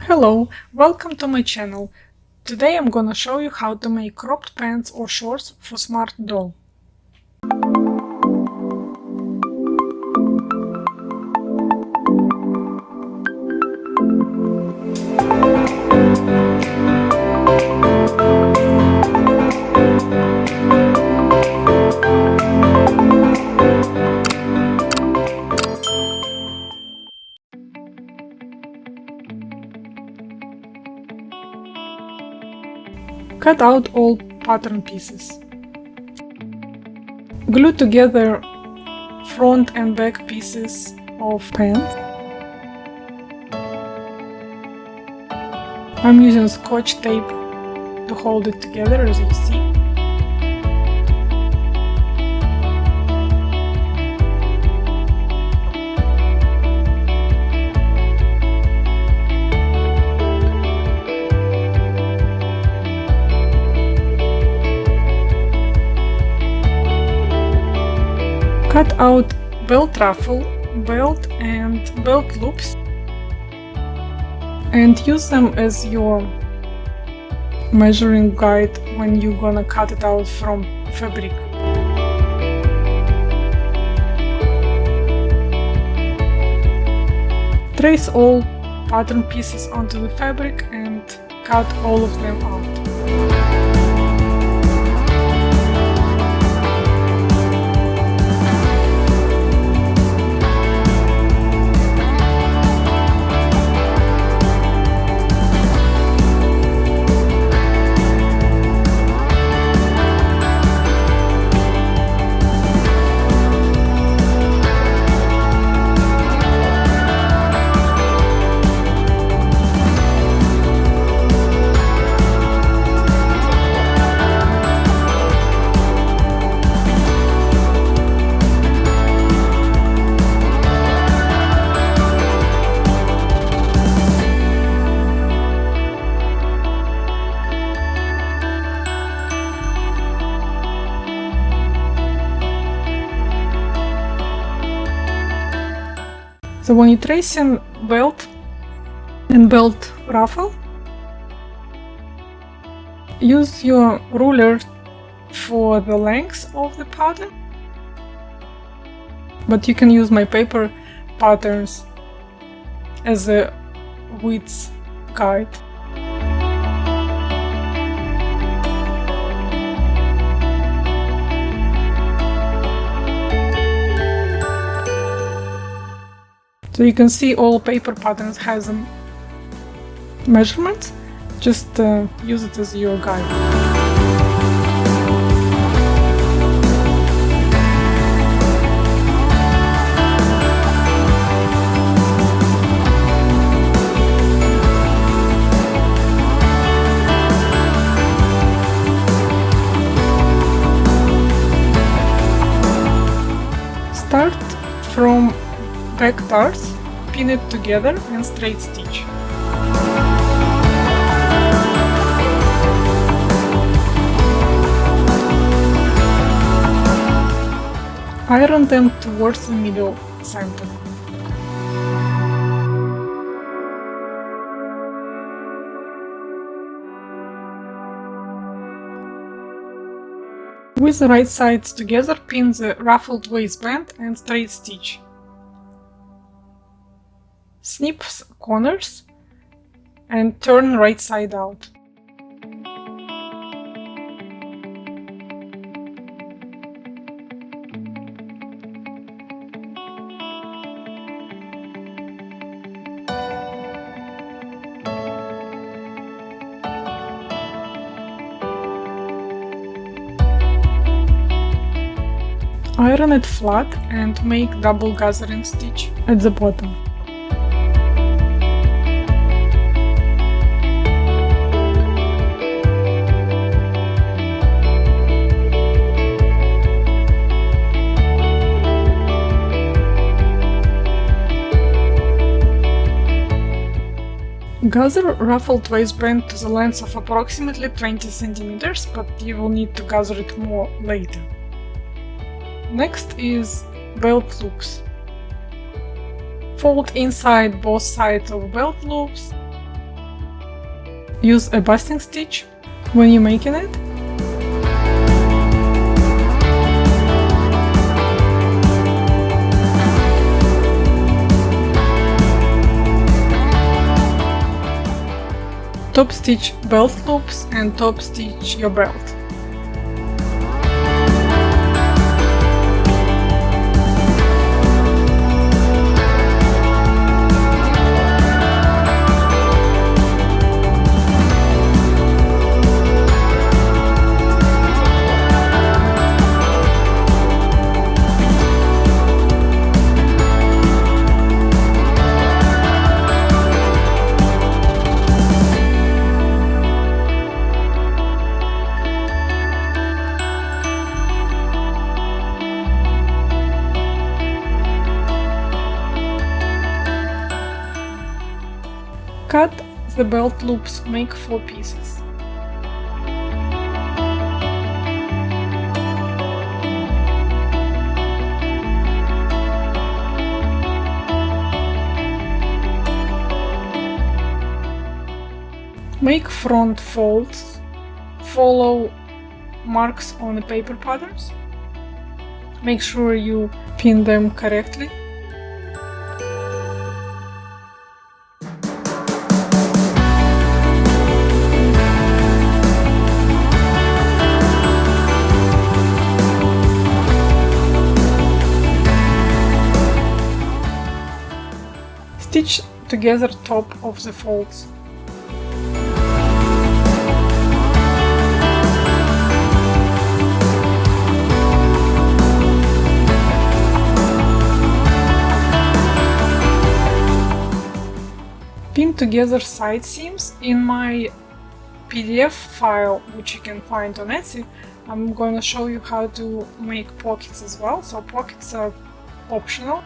Hello, welcome to my channel. Today I'm gonna show you how to make cropped pants or shorts for smart doll. Cut out all pattern pieces. Glue together front and back pieces of pants. I'm using scotch tape to hold it together, as you see. Cut out belt ruffle, belt and belt loops and use them as your measuring guide when you're gonna cut it out from fabric. Trace all pattern pieces onto the fabric and cut all of them out. So when you're tracing belt and belt ruffle, use your ruler for the length of the pattern, but you can use my paper patterns as a width guide. So you can see all paper patterns has measurements, just use it as your guide. Start from back darts, pin it together and straight stitch. Iron them towards the middle center. With the right sides together, pin the ruffled waistband and straight stitch. Snip corners and turn right side out. Iron it flat and make double gathering stitch at the bottom. Gather ruffled waistband to the length of approximately 20 cm, but you will need to gather it more later. Next is belt loops. Fold inside both sides of belt loops use a basting stitch when you're making it. Top stitch belt loops and top stitch your belt. Cut the belt loops, make 4 pieces. Make front folds, follow marks on the paper patterns. Make sure you pin them correctly. Stitch together top of the folds. Pin together side seams. In my PDF file, which you can find on Etsy, I'm going to show you how to make pockets as well. So pockets are optional.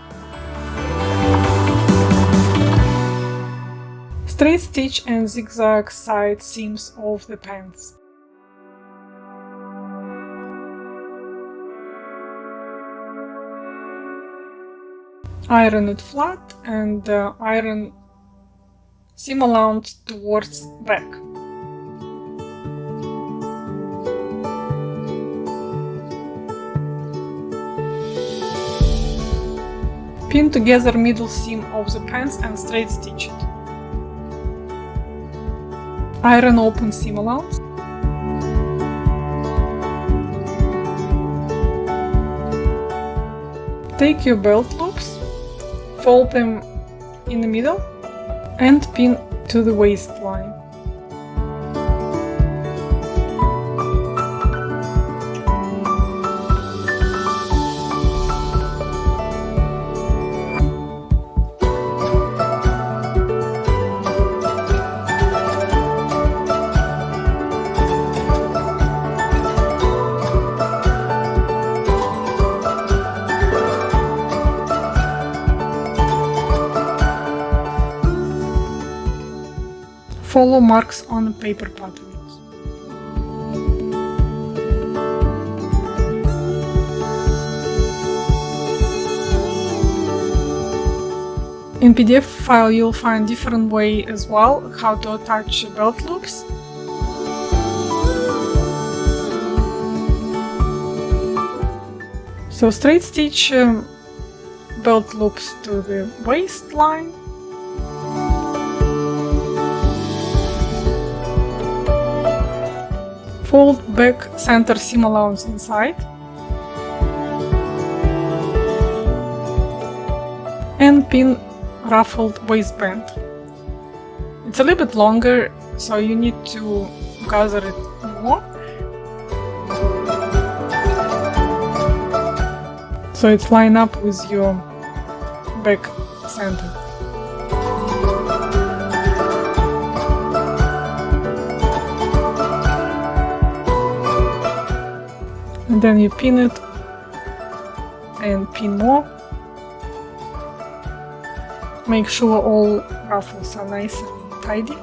Straight stitch and zigzag side seams of the pants. Iron it flat and iron seam allowance towards back. Pin together middle seam of the pants and straight stitch it. Iron open seam allowance. Take your belt loops, fold them in the middle and pin to the waistline. Follow marks on paper patterns. In PDF file you'll find different way as well how to attach belt loops. So straight stitch belt loops to the waistline. Fold back center seam allowance inside and pin ruffled waistband. It's a little bit longer, so you need to gather it more. So it's line up with your back center. And then you pin it and pin more. Make sure all ruffles are nice and tidy.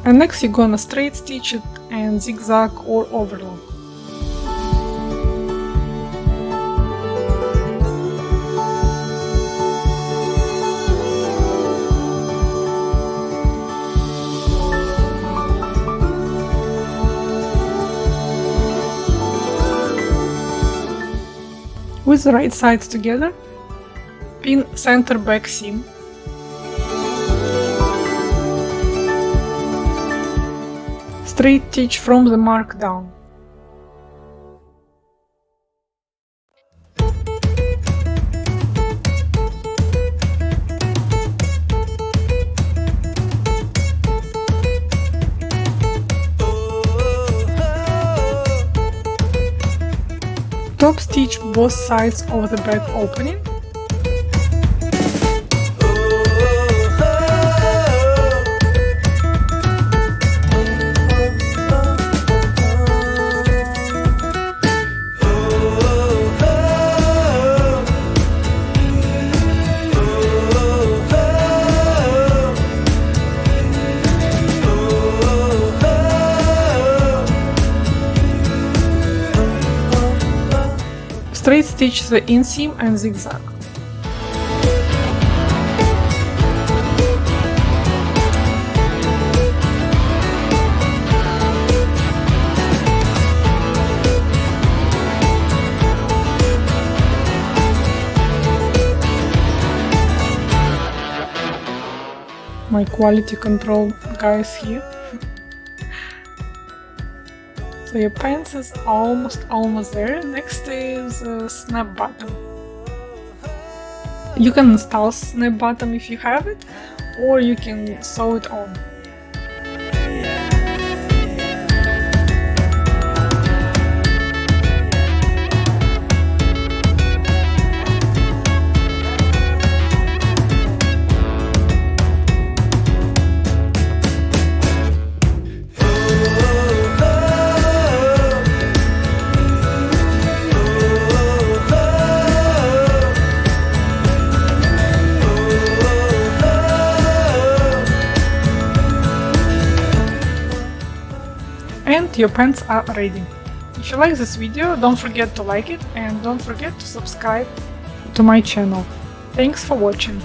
And next you're gonna straight stitch it and zigzag or overlock. with the right sides together, pin center back seam. Straight stitch from the mark down. Top stitch both sides of the back opening. Straight stitch the inseam and zigzag. My quality control guys here. So your pants is almost there. Next is a snap bottom. You can install snap bottom if you have it, or you can sew it on. And your pants are ready. If you like this video, don't forget to like it and don't forget to subscribe to my channel. Thanks for watching.